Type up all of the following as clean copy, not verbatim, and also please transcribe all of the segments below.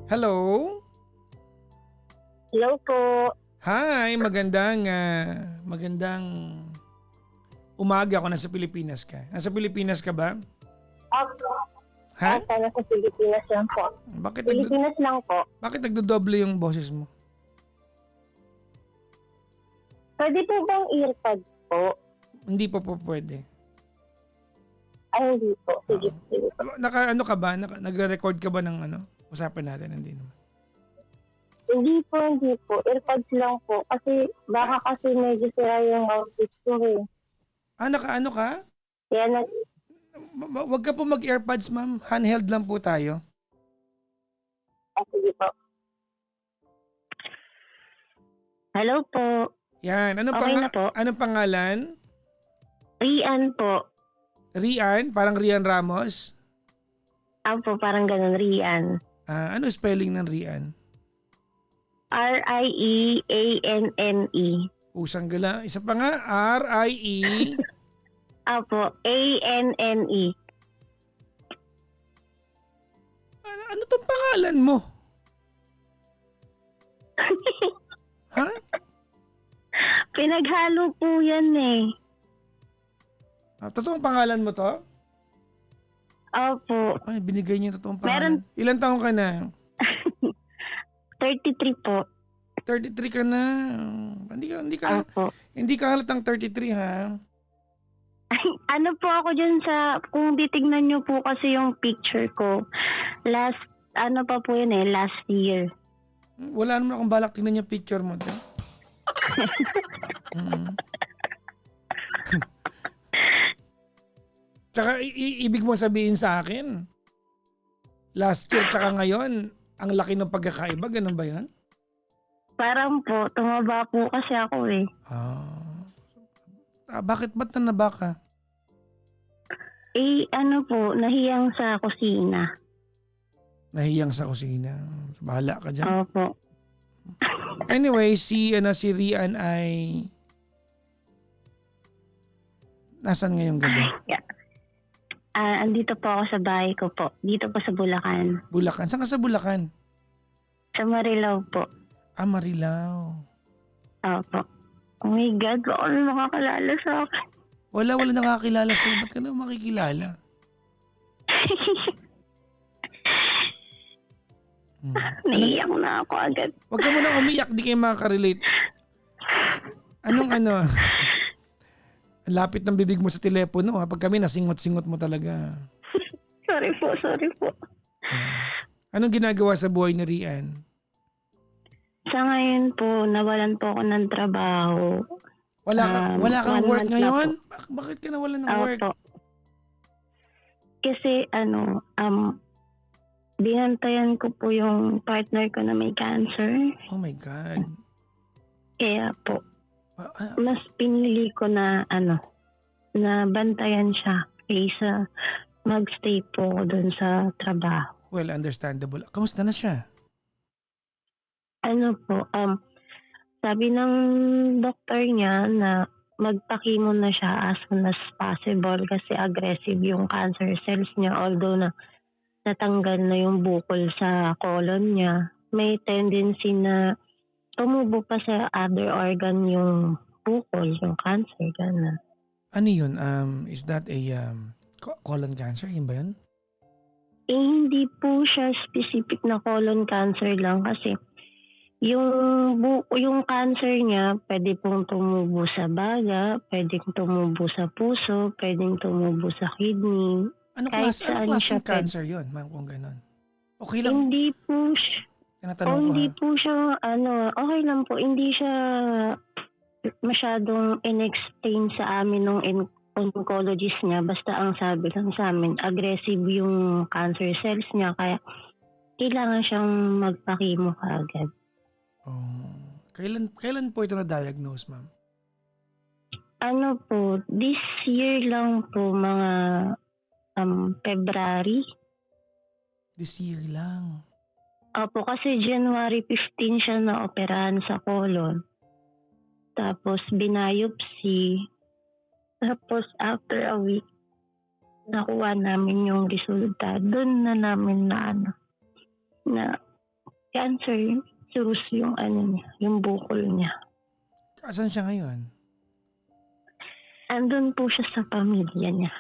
Hello? Hello po. Hi, magandang umaga kung nasa Pilipinas ka. Nasa Pilipinas ka ba? Opo. Ha? Nasa Pilipinas lang po. Pilipinas lang po. Bakit nagdodoble yung boses mo? Pwede po bang earpod po? Hindi pa po pwede. Ay, hindi po. Sige, sige po. Ano ka ba? Nagre-record ka ba ng usapan natin? Hindi naman. Hindi po. Earpods lang po. Kasi baka kasi medyo sira yung outfit ko eh. Ano ka? Kaya Wag ka po mag-earpods, ma'am. Handheld lang po tayo. sige po. Hello po. Yan. Okay na po. Anong pangalan? Rian po. Rian? Parang Rian Ramos? Ako po, parang ganun, Rian. Ano spelling ng Rian? R-I-E-A-N-N-E. Usang gala. Isa pa nga. R-I-E. Apo, A-N-N-E. Ano tong pangalan mo? Ha? Pinaghalo po yan eh. Totoong pangalan mo to? Opo. Ay, binigay niya totoong pangalan. Ilan taong ka na? 33 po. 33 ka na. Opo. Hindi ka halatang 33 ha. Ano po ako dyan kung titignan nyo po kasi yung picture ko, last year. Wala naman akong balak tingnan yung picture mo. Tsaka ibig mo sabihin sa akin, last year tsaka ngayon, ang laki ng pagkakaiba, ganun ba yan? Parang po, tumaba po kasi ako eh. Bakit ba't nanaba ka? Nahiyang sa kusina. Nahiyang sa kusina. Bahala ka dyan. Opo. Anyway, si Rian ay nasan ngayong gabi? Andito po ako sa bahay ko po. Dito po sa Bulacan. Bulacan? Saan ka sa Bulacan? Sa Marilao po. Marilao. Opo. Oh my God, baka may makakalala sa akin. Wala nakakilala sa'yo. Ba't ka na makikilala? Naiiyak na ako agad. Huwag ka muna umiyak, di kayo makakarelate. Ang lapit ng bibig mo sa telepono ha. Pag kami nasingot-singot mo talaga. Sorry po. Anong ginagawa sa buhay ni Rian? Sa ngayon po, nawalan po ako ng trabaho. Wala kang work ngayon? Bakit ka nawalan ng work? Opo. Kasi binantayan ko po yung partner ko na may cancer. Oh my God. Kaya po, mas pinili ko na na bantayan siya kaysa magstay po ako dun sa trabaho. Well, understandable. Kamusta na siya? Sabi ng doktor niya na magpa-chemo na siya as soon as possible kasi aggressive yung cancer cells niya, although na natanggal na yung bukol sa colon niya. May tendency na tumubo pa sa other organ yung bukol, yung cancer, gano'n. Ano yun? Is that a colon cancer? Yun ba yun? Hindi po siya specific na colon cancer lang kasi yung cancer niya pwede pong tumubo sa baga, pwedeng tumubo sa puso, pwedeng tumubo sa kidney. Ano klaseng cancer yun, ma'am, kung gano'n? Okay lang. Hindi po siya. Hindi po siya, okay lang po. Hindi siya masyadong in-explain sa amin ng oncologist niya. Basta ang sabi lang sa amin, aggressive yung cancer cells niya. Kaya kailangan siyang magpa-chemo kaagad. Kailan po ito na-diagnose, ma'am? This year lang po, mga February. This year lang? Opo, kasi January 15 siya na-operahan sa colon. Tapos binayopsy. Tapos after a week, nakuha namin yung resulta. Doon na namin na cancer, serous yung ano niya, yung bukol niya. Asan siya ngayon? Andun po siya sa pamilya niya.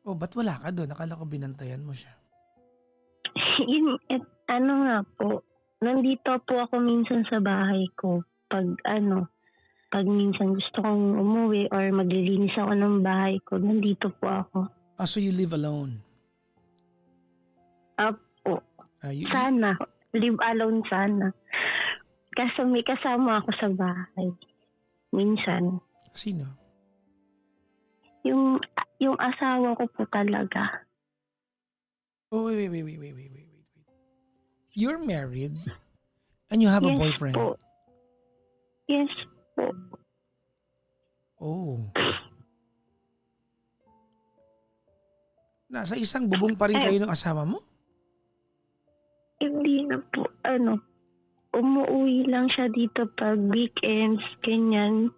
Oh, ba't wala ka doon? Akala ko binantayan mo siya. Ano nga po, nandito po ako minsan sa bahay ko. Pag minsan gusto kong umuwi or maglilinis ako ng bahay ko, nandito po ako. So you live alone? Opo. You- Sana. Live alone sana. Kaso may kasama ako sa bahay. Minsan. Sino? Yung asawa ko po talaga. Oh, wait. You're married and you have a boyfriend? Po. Yes po. Oh. Nasa isang bubong pa rin kayo ng asawa mo? Hindi na po. Umuwi lang siya dito pag weekends, ganyan.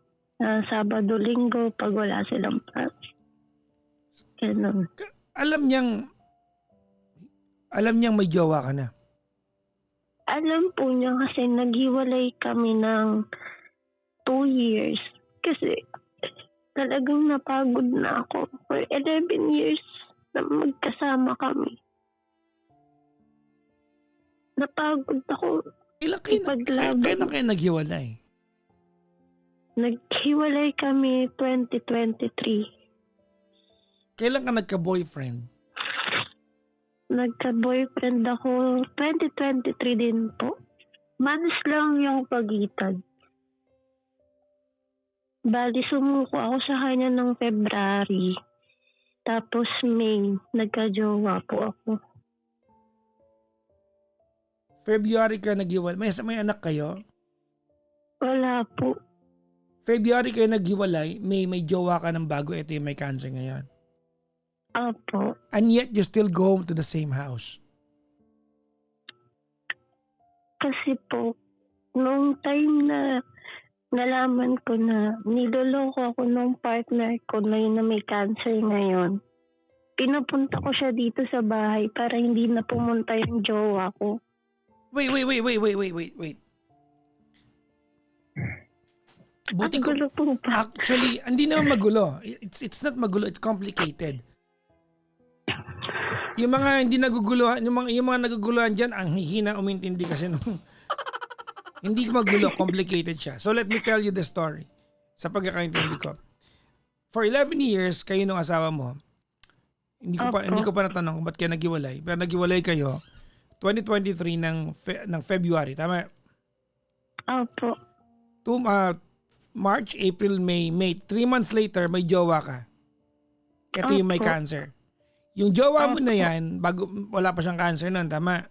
Sabado, linggo, pag wala silang pass. Ganun. Alam niyang may jowa ka na. Alam po niya kasi naghiwalay kami ng 2 years. Kasi talagang napagod na ako. For 11 years na magkasama kami. Napagod ako. Kailan kayo naghiwalay? Naghiwalay kami 2023. Kailan ka nagka-boyfriend? Nagka-boyfriend ako 2023 din po. Months lang yung pagitan. Bali, sumuko ako sa kanya ng February. Tapos May, nagka-jowa po ako. February ka naghiwalay. May anak kayo? Wala po. February kayo naghiwalay, may jowa ka ng bago, ito yung may cancer ngayon. Apo. And yet, you still go home to the same house. Kasi po, nung time na nalaman ko na niloloko ako nung partner ko na yun na may cancer ngayon, pinapunta ko siya dito sa bahay para hindi na pumunta yung jowa ko. Wait. Buti ko. Ang gulo po ba? Actually, hindi naman magulo. It's not magulo, it's complicated. Yung mga hindi naguguluhan, yung mga naguguluhan diyan, ang hihina umintindi kasi nung hindi magulo, complicated siya. So let me tell you the story sa pagkakaintindi ko. For 11 years kayo nung asawa mo, hindi ko pa natanong kung ba't kayo naghiwalay. Pero naghiwalay kayo 2023 ng February, tama? Opo. March, April, May. 3 months later, may jowa ka. Ito yung may Opo. cancer. Yung jowa mo na yan, bago wala pa siyang cancer nun, tama?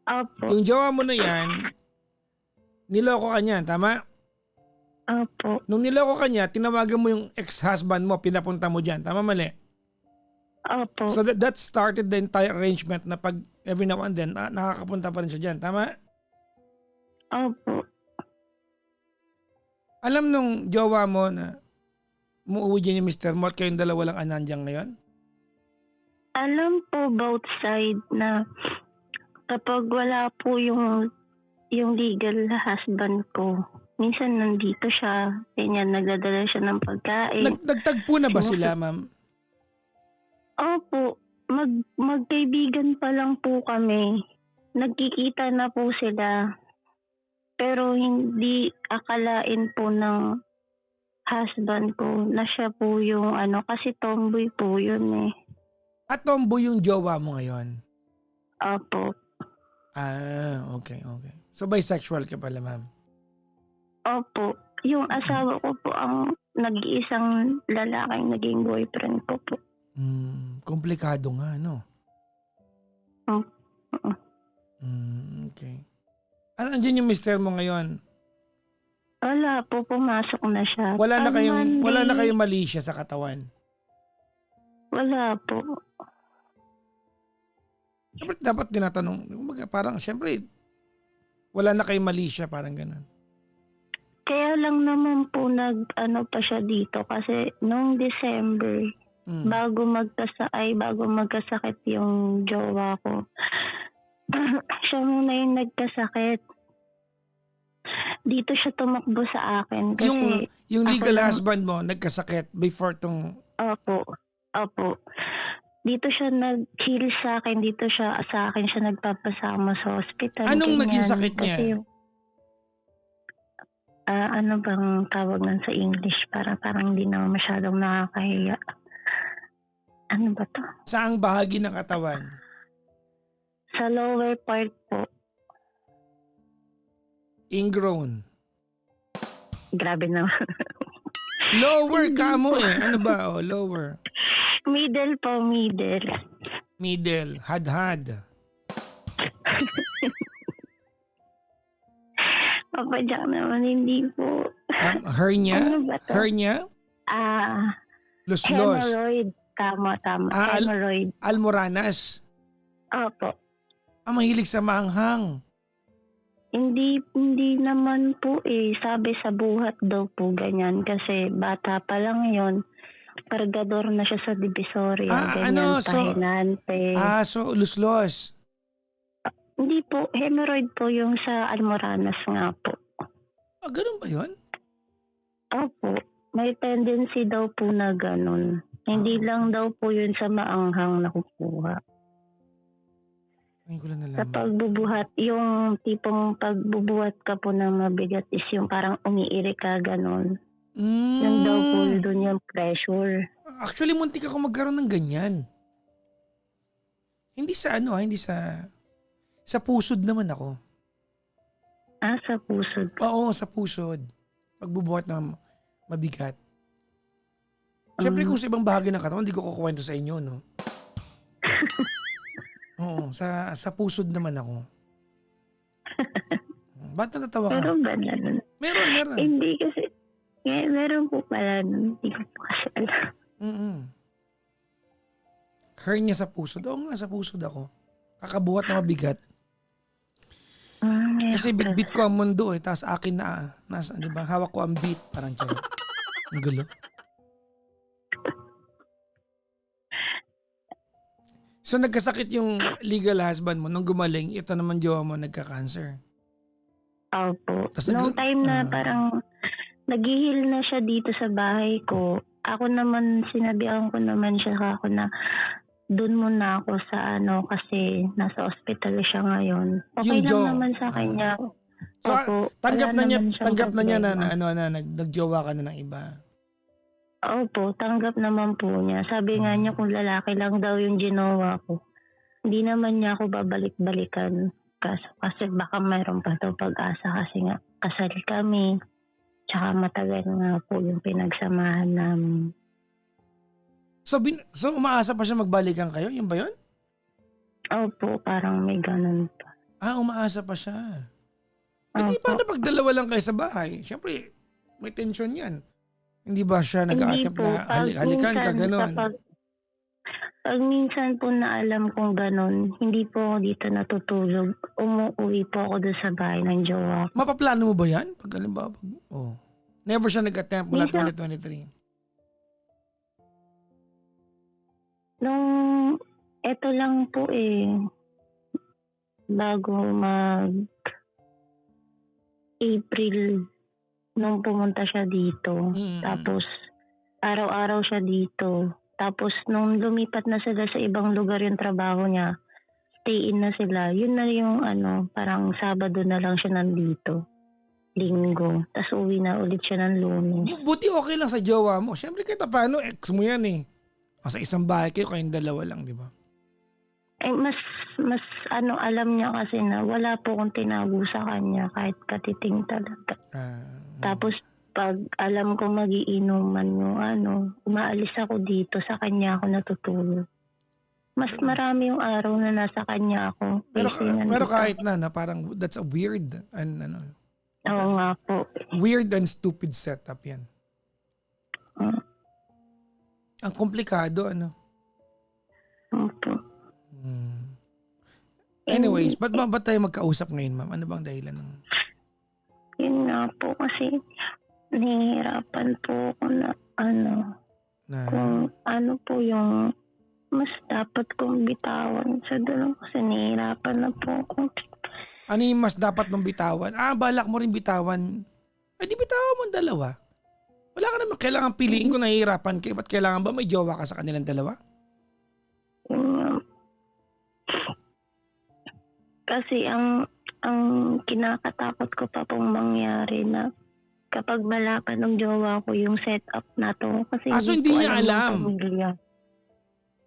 Opo. Yung jowa mo na yan, niloko ka niyan, tama? Opo. Nung niloko ka niya, tinawagan mo yung ex-husband mo, pinapunta mo dyan, tama mali? Opo. So that started the entire arrangement na pag every now and then, nakakapunta pa rin siya dyan, tama? Opo. Alam nung jowa mo na umuwi dyan yung Mr. Mo at kayong dalawa lang anandyan ngayon? Alam po both side na kapag wala po yung legal husband ko, minsan nandito siya, ganyan, nagdadala siya ng pagkain. Nagtagpo na ba sila, ma'am? Opo, magkaibigan pa lang po kami. Nagkikita na po sila. Pero hindi akalain po ng husband ko na siya po yung kasi tomboy po yun eh. At tomboy yung jowa mo ngayon? Opo. Okay. So bisexual ka pala, ma'am? Opo. Yung asawa ko po ang nag-iisang lalaking naging boyfriend ko po. Komplikado nga, no? Oo. Okay. Andiyan yung mister mo ngayon? Wala po, pumasok na siya. Wala na Monday, kayong mali siya sa katawan? Wala po. Dapat tinatanong, parang syempre, wala na kayong mali siya, parang ganun. Kaya lang naman po pa siya dito kasi noong December, bago magkasakit yung jowa ko, siya siya muna yung nagkasakit. Dito siya tumakbo sa akin kasi Yung ako legal lang- husband mo nagkasakit before tong... Opo. Dito siya nag-heal sa akin. Dito siya sa akin siya nagpapasama sa hospital. Anong ganyan. naging sakit niya? Kasi ano bang tawag nun sa English? Parang hindi na masyadong nakakahiya. Ano ba to? Saang bahagi ng katawan? Sa lower part po. Ingrown. Grabe naman. Lower ka mo eh. Ano ba? Oh, lower. Middle po, middle. Middle. Hadhad. Papadyak naman, hindi po. Hernia? Ano ba to? Hernia? Luslos. Hemorrhoid. Tama. Hemorrhoid. Almoranas. Opo. Mahilig sa maanghang. Hindi naman po eh. Sabi sa buhat daw po ganyan. Kasi bata pa lang yon, kargador na siya sa Divisoria. Ganyan, pahinante. So luslos. Hindi po. Hemorrhoid po yung sa Almoranas nga po. Ganun ba yun? Opo. May tendency daw po na ganun. Hindi lang daw po yun sa maanghang nakukuha. Ngayon ko lang Sa nalaman. pagbubuhat, yung tipong pagbubuhat ka po ng mabigat is yung parang umiiri ka, ganun. Yung daw po doon yung pressure. Actually, muntik ako magkaroon ng ganyan. Hindi sa hindi sa pusod naman ako. Sa pusod. Oo, sa pusod. Pagbubuhat ng mabigat. Siyempre kung sa ibang bahagi ng katawan, hindi ko kukwento sa inyo, no? Oo, sa pusod naman ako. Ba't natatawa ka? Meron ba na nun? Meron. Hindi kasi, meron po pala nun. Hindi ko po kasi alam. Hernia sa pusod. Oo nga, sa pusod ako. Kakabuhat na mabigat. Kasi bit ko ang mundo eh. Tapos akin na, di ba? Hawak ko ang beat. Parang charot. Ang gulo. So nagkasakit yung legal husband mo. Nung gumaling, ito naman jowa mo nagka-cancer. Opo. Tas Noong time na parang nag-heal na siya dito sa bahay ko, ako naman, sinabihan ko naman siya ako na doon muna ako sa kasi nasa ospital siya ngayon. Okay Yung lang Joe. naman sa kanya. So Opo, tanggap wala na niya naman siyang problema. nagjowa ka na ng iba. Opo, tanggap naman po niya. Sabi nga niya kung lalaki lang daw yung ginawa ko, hindi naman niya ako babalik-balikan. Kasi baka mayroon pa daw pag-asa kasi nga kasal kami. Tsaka matagal nga po yung pinagsamahan namin. So umaasa pa siya magbalikan kayo? Yun ba yun? Opo, parang may ganun pa. Umaasa pa siya. Hindi Opo. pa na pag dalawa lang kayo sa bahay. Siyempre, may tension yan. Hindi ba siya Hindi nag-a-attempt po. na halikan ka Minsan, gano'n? Pag minsan po na alam kong ganun, hindi po ako dito natutulog. Umuwi po ako doon sa bahay ng jowa ko. Mapaplano mo ba yan? Never siya nag-attempt mula Minsan- 2023. Nung eto lang po bago April nung pumunta siya dito. Tapos araw-araw siya dito. Tapos nung lumipat na sila sa ibang lugar yung trabaho niya, stay in na sila. Yun na yung parang Sabado na lang siya nandito. Linggo. Tapos uwi na ulit siya ng Lunes. Buti okay lang sa jowa mo. Siyempre kahit paano, ex mo yan eh. Sa isang bahay kayo, kayong dalawa lang, di ba? Mas alam niya kasi na wala po akong tinago sa kanya kahit katiting talaga. Tapos pag alam ko magiinuman yung umaalis ako dito, sa kanya ako natutulog. Mas marami yung araw na nasa kanya ako. Pero kahit na parang that's a weird and Oo nga po. weird and stupid setup yan. Ang komplikado, Opo. Anyways, ba't tayo magkausap ngayon, ma'am? Ano bang dahilan ng... Yun nga po kasi nahihirapan po ako na kung ano po yung mas dapat kong bitawan sa dulo kasi nahihirapan na po ako. Ano yung mas dapat mong bitawan? Balak mo rin bitawan. Di bitawan mo ang dalawa. Wala ka naman kailangan piliin kung nahihirapan kayo. Ba't kailangan ba may jowa ka sa kanilang dalawa? Kasi ang kinakatakot ko pa pong mangyari na kapag malaman ng jowa ko yung setup na to. Kasi So hindi po niya alam. ng pamilya.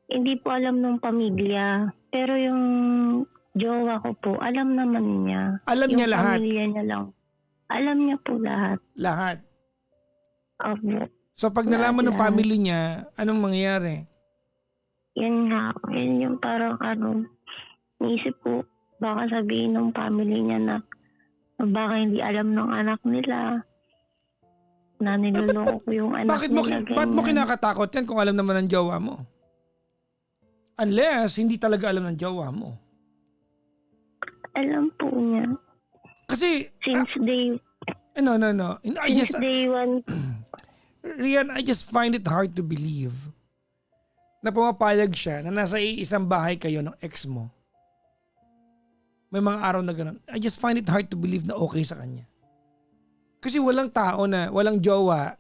Hindi po alam ng pamilya. Pero yung jowa ko po, alam naman niya. Alam niya lahat? Yung pamilya niya lang. Alam niya po lahat. Lahat? Opo. So pag nalaman ng family niya, anong mangyayari? Yan nga. Yan yung parang naisip ko, baka sabihin ng family niya na baka hindi alam ng anak nila na niloloko ko yung anak nila. Ba't mo kinakatakot yan kung alam naman ng jowa mo? Unless hindi talaga alam ng jowa mo. Alam po niya. Kasi, Since day no. day one, Rian, I just find it hard to believe na pumapayag siya na nasa isang bahay kayo ng ex mo. May mga araw na gano'n. I just find it hard to believe na okay sa kanya. Kasi walang tao na, walang jowa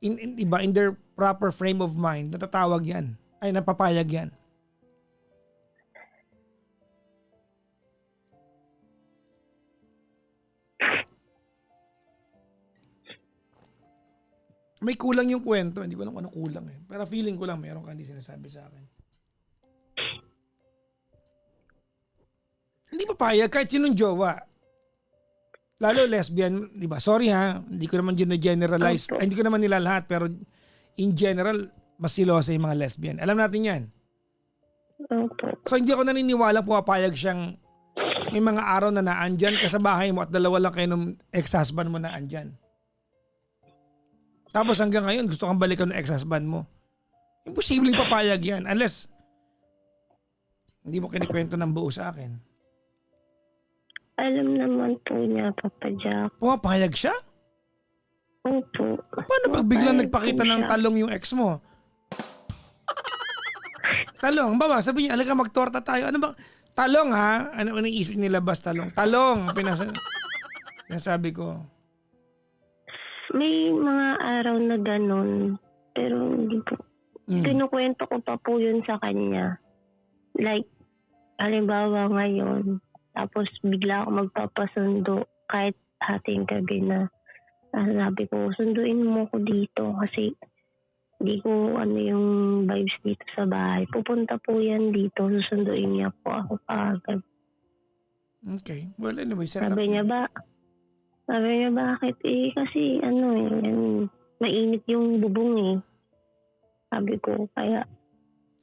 in their proper frame of mind, natatawag yan. Ay, napapayag yan. May kulang yung kwento. Hindi ko alam kung ano kulang eh. Pero feeling ko lang meron ka hindi sinasabi sa akin. Hindi papayag kahit sinong jowa. Lalo lesbian, di ba? Sorry ha, hindi ko naman generalize. Hindi ko naman nila lahat, pero in general, mas silosa yung mga lesbian. Alam natin yan. So hindi ako naniniwala pumapayag siyang may mga araw na naandyan ka sa bahay mo at dalawa lang kayo ng ex-husband mo na andyan. Tapos hanggang ngayon, gusto kang balikan ng ex-husband mo. Imposibleng papayag yan unless hindi mo kinikwento ng buo sa akin. alam naman po niya, Papa Jack. Pumapayag siya? Opo. Paano pag biglang nagpakita ng talong yung ex mo? Talong, baba, sabi niya, alika magtorta tayo. Ano ba? Talong ha? Ano yung isip nilabas talong? Talong, pinasabi ko. May mga araw na ganun, pero hindi po. Kinukwento ko pa po yun sa kanya. Like, halimbawa ngayon, tapos bigla ako magpapasundo kahit hating gabi na. Sabi ko, sunduin mo ko dito kasi hindi ko yung vibes dito sa bahay. Pupunta po yan dito, susunduin niya po ako kaagad. Okay. Well, anyway, set up. Sabi niya, bakit? Kasi mainit yung bubong eh. Sabi ko, kaya...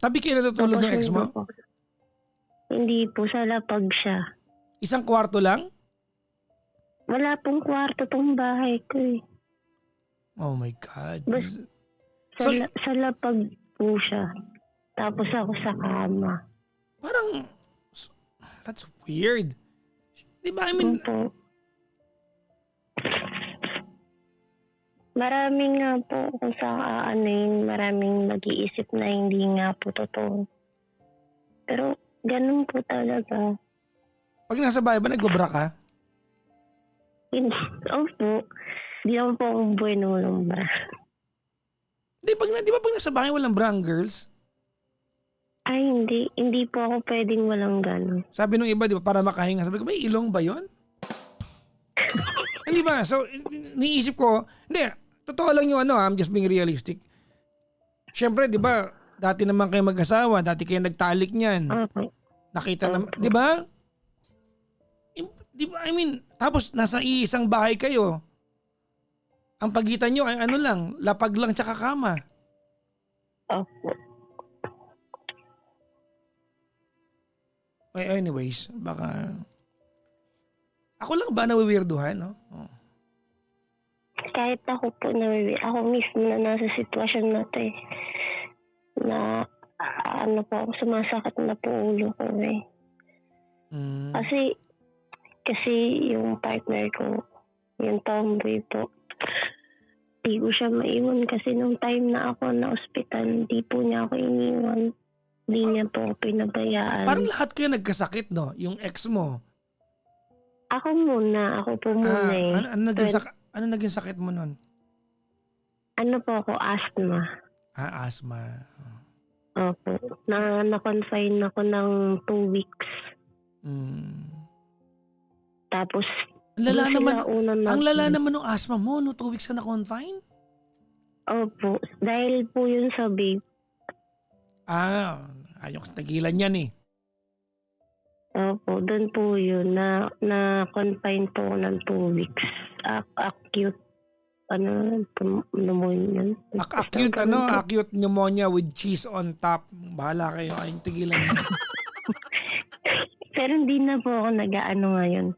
Sabi kayo natutulog ng ex mo? Hindi po, sa lapag siya. Isang kwarto lang? Wala pong kwarto tong bahay ko eh. Oh my God. Sa lapag po siya. Tapos ako sa kama. Parang, that's weird. Di ba? I mean, po. Maraming nga po kung sa maraming nag-iisip na hindi nga po totoo. Pero ganun po talaga. pag nasa bahay ba nagbabra ka? Opo. Di naman po akong bueno walang bra. Di ba pag nasa bahay walang bra ang girls? Ay, hindi. Hindi po ako pwedeng walang gano'n. Sabi nung iba, di ba, para makahinga. Sabi ko, may ilong ba yun? Hindi ba? So, niisip ko, hindi, totoo lang yung I'm just being realistic. Siyempre, di ba, dati naman kayo mag-asawa, dati kayo nagtalik niyan. Okay. Nakita naman, di ba? Di ba, I mean, tapos nasa iisang bahay kayo. Ang pagitan nyo ay lang, lapag lang tsaka kama. Opo. Anyways, baka... Ako lang ba nawiwirduhan, no? Oh. Kahit ako po ako mismo na nasa sitwasyon na to eh. Na po, sumasakit na po ulo ko eh. Kasi yung partner ko, yung tomboy po, di ko siya maiwan kasi nung time na ako na ospital, di po niya ako iniwan. Di niya po ako pinabayaan. Parang lahat kayo nagkasakit, no? Yung ex mo. Ako po muna eh. Ano naging sakit mo nun? Ano po ako, asthma. Asthma. Opo. Na-confine ako ng 2 weeks. Mm. Tapos, Ang lala doon naman, sila unang ang lala naman ng asthma mo, no? 2 weeks ka na-confine? Opo. Dahil po yun sa vape. Ayaw ko tagilan yan eh. Opo. Doon po yun. Na-confine po ako ng 2 weeks. Acute. Pneumonia. Acute pneumonia with cheese on top. Bahala kayo, ayong tigilan niyo. Pero hindi na po ako nag-ano ngayon.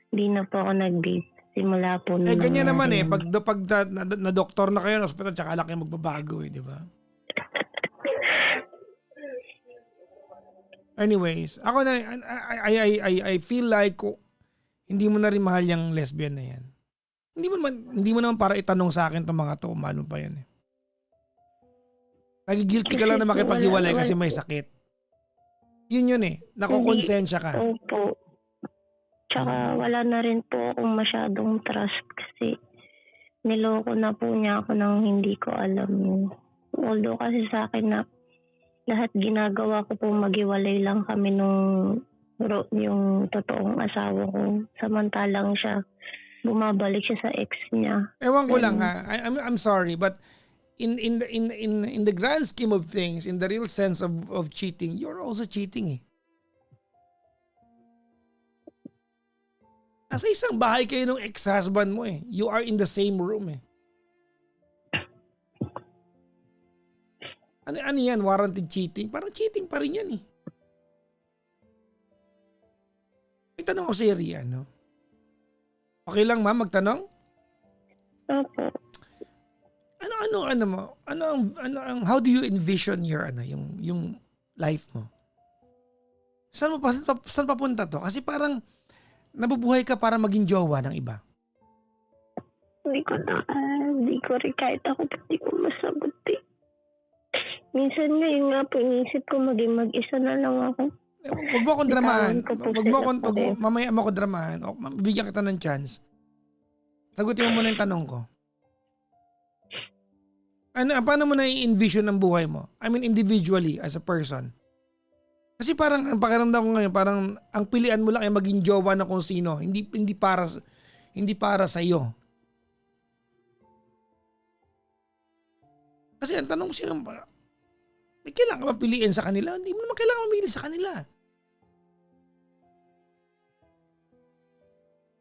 Hindi na po ako nag-vape. Simula po na Ganyan naman eh. nangyari Pag na doktor na kayo ng ospital, tsaka lang kayo magbabago eh, di ba? Anyways, ako na, I feel like hindi mo na rin mahal yung lesbian na yan. Hindi mo naman para itanong sa akin itong mga to, malo pa yan eh. Nagigilty ka lang na makipag-iwalay kasi may sakit. Yun eh. Nakukonsensya ka. Opo. Tsaka wala na rin po akong masyadong trust kasi niloko na po niya ako nang hindi ko alam yun. Although kasi sa akin na lahat ginagawa ko po maghiwalay lang kami nung yung totoong asawa ko. Samantalang siya, bumabalik siya sa ex niya. Ewan ko lang ha. I'm sorry but in the grand scheme of things, in the real sense of cheating, you're also cheating eh. Nasa isang bahay kayo ng ex-husband mo eh. You are in the same room eh. Ano yan? Warranted cheating? Parang cheating pa rin yan eh. May tanong ko si Rian, no? Okay lang ma'am magtanong? Opo. Ano mo? How do you envision your yung life mo? Saan papunta to? Kasi parang nabubuhay ka para maging jowa ng iba. Hindi ko rin kahit ako hindi ko masagot eh. Minsan ngayon nga po inisip ko maging mag-isa na lang ako. Huwag mo akong dramahan. Mamaya mo ako dramahan. Bigyan kita ng chance. Sagutin mo muna yung tanong ko. Paano mo na-envision ang buhay mo? I mean individually as a person. Kasi parang ang pakiramdam ko ngayon, parang ang pilian mo lang ay maging jowa na kung sino. Hindi para sa iyo. Kasi ang tanong ko sino, may kailangan ka mapiliin sa kanila? Hindi mo naman kailangan mamili sa kanila.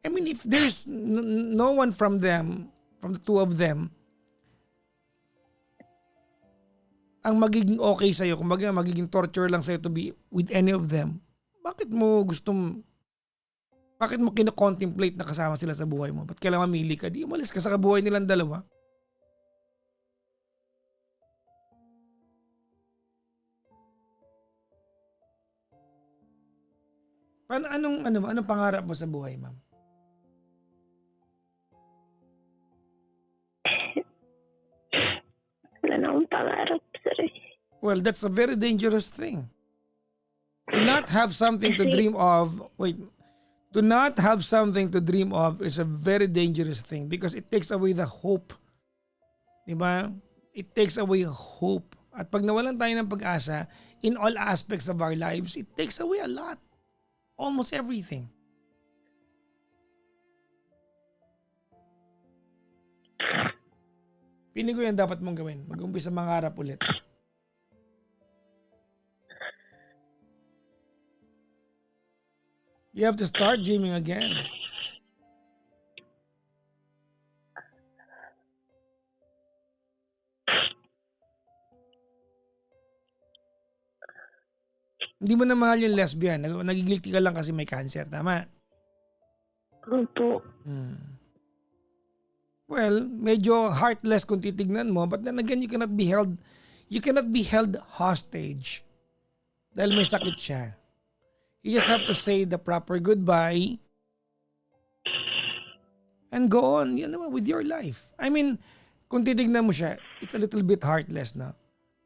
I mean, if there's no one from them, from the two of them, ang magiging okay sa'yo, kung magiging torture lang sa'yo to be with any of them, bakit mo kino-contemplate na kasama sila sa buhay mo? Ba't kailangan mamili ka? Di umalis ka sa kabuhay nilang dalawa. Anong pangarap mo sa buhay, ma'am? Wala na akong pangarap, sir. Well, that's a very dangerous thing. To not have something to dream of, to not have something to dream of is a very dangerous thing because it takes away the hope. Diba? It takes away hope. At pag nawalan tayo ng pag-asa in all aspects of our lives, it takes away a lot. Almost everything. Piling ko yan dapat mong gawin. Mag-umpisa mangarap ulit. You have to start dreaming again. Hindi mo na mahal yung lesbian. Nagigilty ka lang kasi may cancer. Tama? Opo. Well, medyo heartless kung titignan mo. But then again, you cannot be held hostage. Dahil may sakit siya. You just have to say the proper goodbye and go on with your life. I mean, kung titignan mo siya, it's a little bit heartless na.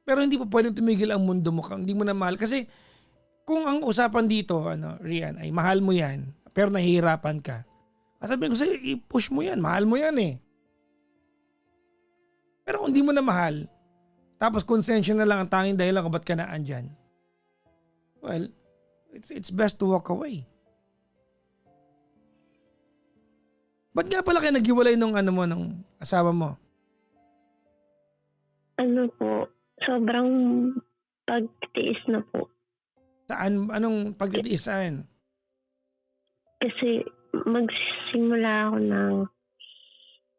Pero hindi pa pwedeng tumigil ang mundo mo. Hindi mo na mahal. Kasi kung ang usapan dito, Rian, ay mahal mo yan, pero nahihirapan ka. Sabihin ko sa'yo, i-push mo yan. Mahal mo yan eh. Pero kung di mo na mahal, tapos konsensya na lang ang tanging dahilan kung ba't ka na andyan, well, it's best to walk away. Ba't nga pala kayo naghiwalay nung asawa mo? Ano po, sobrang pagtiis na po. Saan? Anong pagtitiis saan? Kasi magsimula ako ng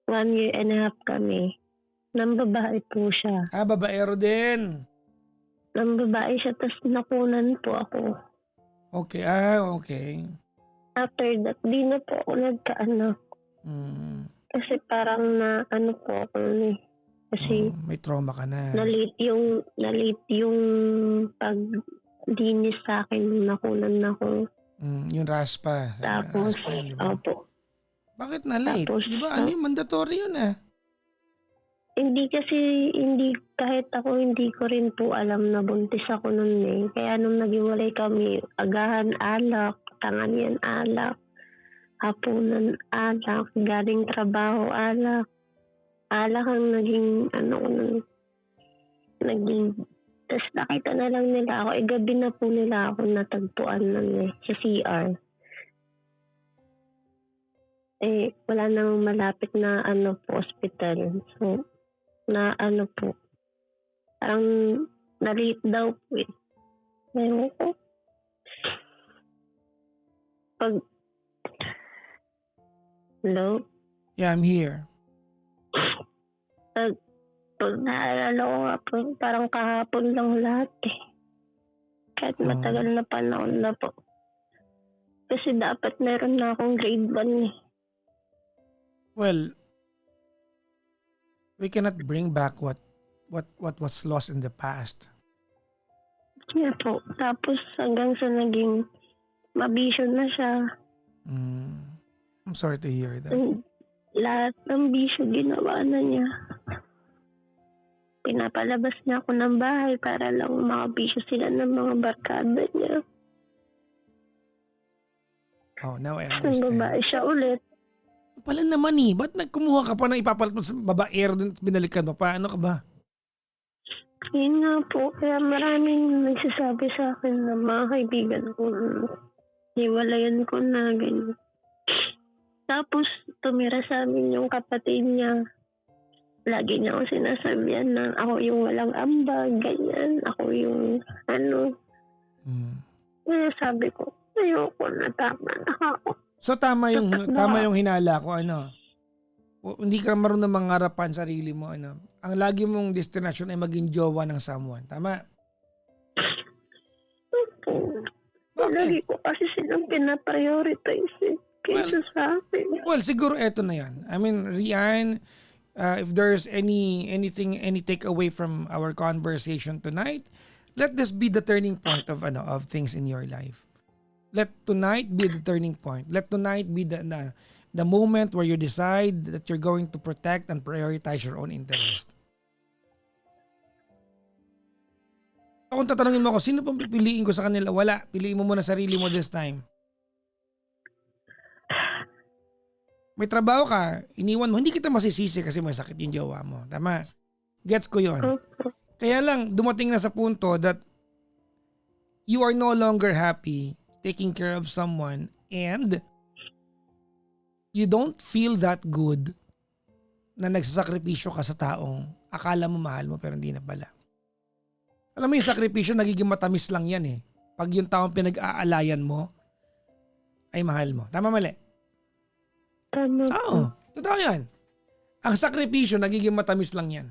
1 year and a half kami. Nang babae po siya. Babaero din. Nang babae siya, tapos nakunan po ako. Okay, okay. After that, di na po ako nagkaanak. Kasi parang na ano po ako eh. Kasi may trauma ka na. na-late yung pagdinis sa akin, nakunan na ako. Yung raspa. Tapos, Raspa yun, di ba? opo. Bakit na late? Tapos, Di ba? Mandatory yun ah. Kahit ako hindi ko rin po alam na buntis ako nun eh. Kaya nung naghiwalay kami, agahan alak, tanganian alak, hapunan alak, galing trabaho alak. Alak ang naging tapos nakita na lang nila ako, gabi na po nila ako natagpuan nun sa CR. Wala nang malapit na po, hospital. So, po, parang na-late daw po eh. Ngayon ko, hello? Yeah, I'm here. Pag naalala ko nga po, parang kahapon lang lahat eh. Kahit matagal na panahon na po. Kasi dapat meron na akong grade 1 eh. Well, we cannot bring back what was lost in the past. Yeah po. Tapos hanggang sa naging mabisyo na siya. I'm sorry to hear that. Lahat ng bisyo ginawa na niya. Pinapalabas niya ako ng bahay para lang makabisyo sila ng mga barkada niya. Oh, now I Ang understand. babae siya ulit. Pala naman eh. Ba't nagkumuha ka pa ng ipapalit mo sa babaero din at binalikan mo? Paano ka ba? Yun nga po. Kaya maraming nagsasabi sa akin na mga kaibigan ko, hiwalayan ko na ganyan. Tapos tumira sa amin yung kapatid niya. Lagi niya ako sinasabihan na ako yung walang ambag, ganyan. Ako yung Kaya sabi ko, ayoko na, tama na ako. So tama yung hinala ko hindi ka marunong mangarapan sarili mo Ang lagi mong destination ay maging jowa ng someone. Tama? Okay. Lagi ko kasi silang pinaprioritize kaysa sa akin. Well, siguro eto na yan. I mean, Rian, if there's any takeaway from our conversation tonight, let this be the turning point of things in your life. Let tonight be the turning point. Let tonight be the moment where you decide that you're going to protect and prioritize your own interest. Kung tatanungin mo ako, sino pong pipiliin ko sa kanila? Wala. Piliin mo muna sarili mo this time. May trabaho ka, iniwan mo, hindi kita masisisi kasi may sakit yung jowa mo. Tama? Gets ko yon. Kaya lang, dumating na sa punto that you are no longer happy taking care of someone and you don't feel that good na nagsasakripisyo ka sa taong akala mo mahal mo pero hindi na pala. Alam mo yung sakripisyo nagiging matamis lang yan eh. Pag yung taong pinag-aalayan mo ay mahal mo. Tama mali? Tama. Oo. Totoo yan. Ang sakripisyo nagiging matamis lang yan.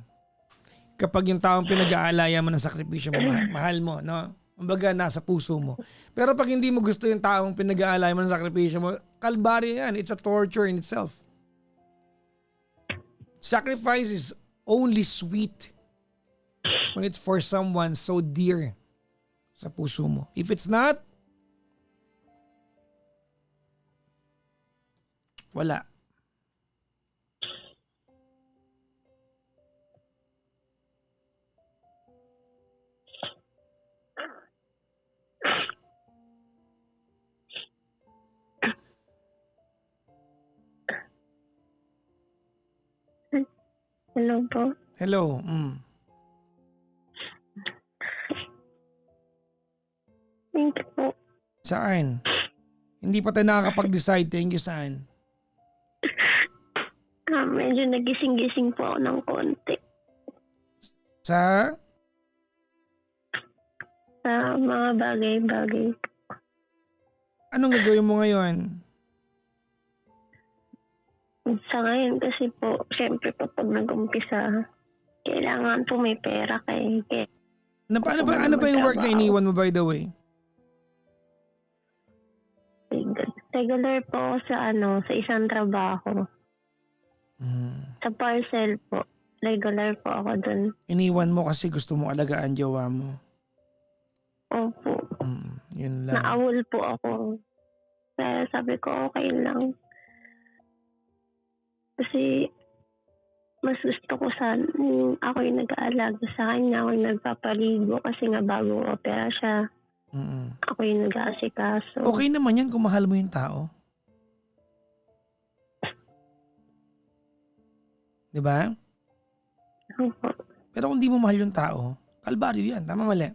Kapag yung taong pinag-aalayan mo ng sakripisyo mo, mahal mo, no? Kumbaga nasa puso mo. Pero pag hindi mo gusto yung taong pinag-aalayan mo ng sakripisyo mo, kalbaryo yan. It's a torture in itself. Sacrifice is only sweet when it's for someone so dear sa puso mo. If it's not, wala. Hello po. Hello. Thank you po. Saan? Hindi pa tayo nakakapag-decide. Thank you, saan? Medyo nagising-gising po ako ng konti. Sa? Sa mga bagay-bagay. Anong gagawin mo ngayon? Sa ngayon kasi po, syempre po pag nag-umpisa, kailangan po may pera kaya Ano ba yung work na iniwan mo, by the way? regular po ako sa isang trabaho. Sa parcel po. Regular po ako dun. Iniwan mo kasi gusto mo alagaan jowa mo. Opo. Yun lang. Naawol po ako. Kaya sabi ko okay lang. Kasi mas gusto ko ako yung nag-aalaga sa kanya, ako yung nagpapaligo kasi nga bagong opera siya. Ako yung nag-aasikaso. Okay naman yan kung mahal mo yung tao. Diba? Opo. Pero kung di mo mahal yung tao, kalbaryo yan. Tama, mali?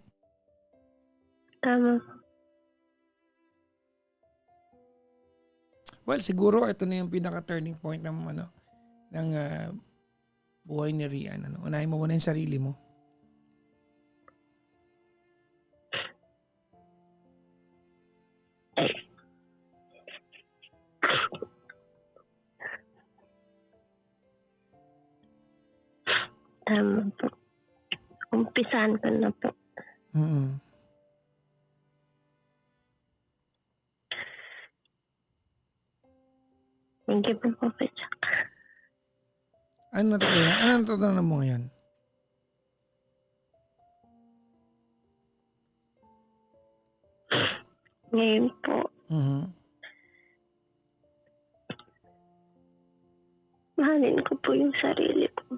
Tama. Well, siguro ito na yung pinaka-turning point ng buhay ni Rian. Unahin mo muna yung sarili mo. Tama po. Umpisahan ko na po. Thank you po, Papa Jack. Ano natutunan mo ngayon? Ngayon po, mahalin ko po yung sarili ko.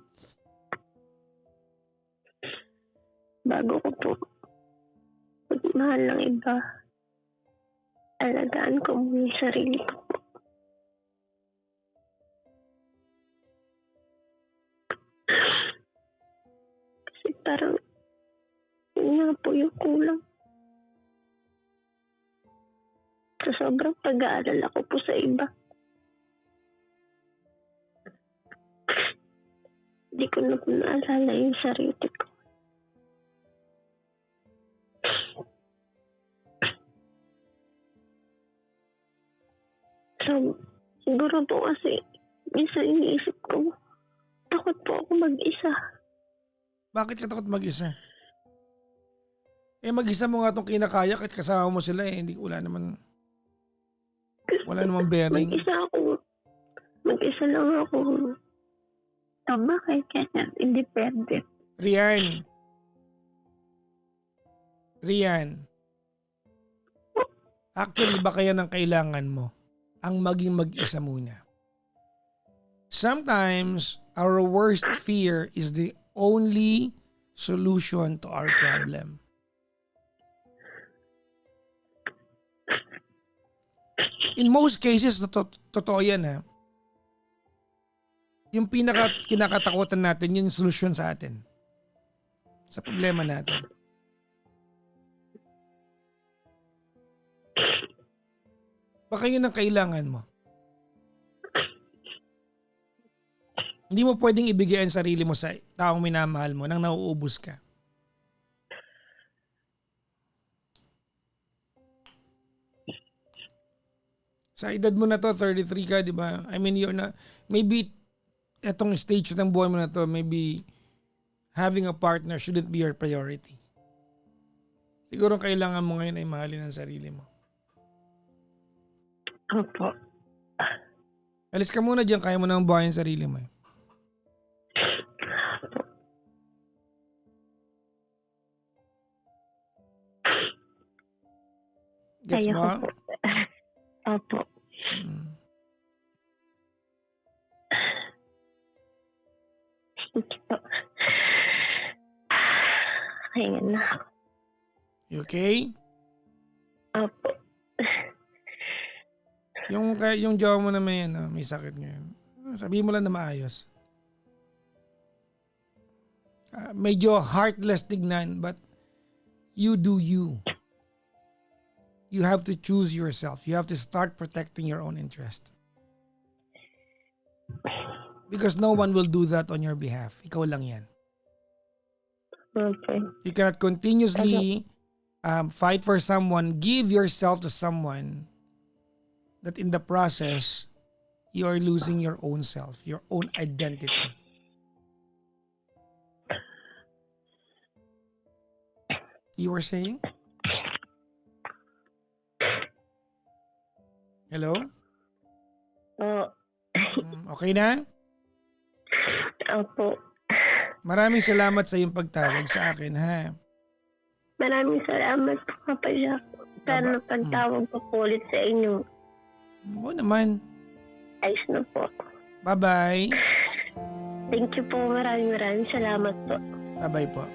Bago ko po magmahal ng iba, alagaan ko muna yung sarili ko po. Kasi parang yun nga po yung kulang. Sa sobrang pag-aalala ko po sa iba. Hindi ko na po naalala yung sarili ko. So, siguro po kasi minsan iniisip ko, takot po ako mag-isa. Bakit ka takot mag-isa? Mag-isa mo nga itong kinakaya kahit kasama mo sila hindi wala naman bearing. Mag-isa lang ako. Tama kay Kenya, independent. Rian. Actually, baka yan ang kailangan mo. Ang maging mag-isa muna. Sometimes, our worst fear is the only solution to our problem. In most cases, totoo yan ha. Yung kinakatakutan natin, yung solusyon sa atin. Sa problema natin. Baka yun ang kailangan mo. Hindi mo pwedeng ibigay ang sarili mo sa taong minamahal mo nang nauubos ka. Sa edad mo na to, 33 ka, di ba? I mean, maybe etong stage ng buhay mo na to, maybe having a partner shouldn't be your priority. Siguro kailangan mo ngayon ay mahalin ang sarili mo. Opo. Alis ka muna dyan, kaya mo nang buhayin ang sarili mo. Gets Kaya mo? ko po. Opo. Thank you po. Kaya na ako. You okay? Opo. Yung jowa mo na may sakit ngayon. Sabihin mo lang na maayos. medyo heartless tignan, but you do you. You have to choose yourself. You have to start protecting your own interest. Because no one will do that on your behalf. Ikaw lang yan. Okay. You cannot continuously fight for someone, give yourself to someone that in the process, you are losing your own self, your own identity. You were saying? Hello? Okay na? Opo. Maraming salamat sa iyong pagtawag sa akin, ha? Maraming salamat po, Papa Jack. Sana pagtawag ko po ulit sa inyo. Oo naman. Ayos na po. Bye-bye. Thank you po. Maraming salamat po. Bye-bye po.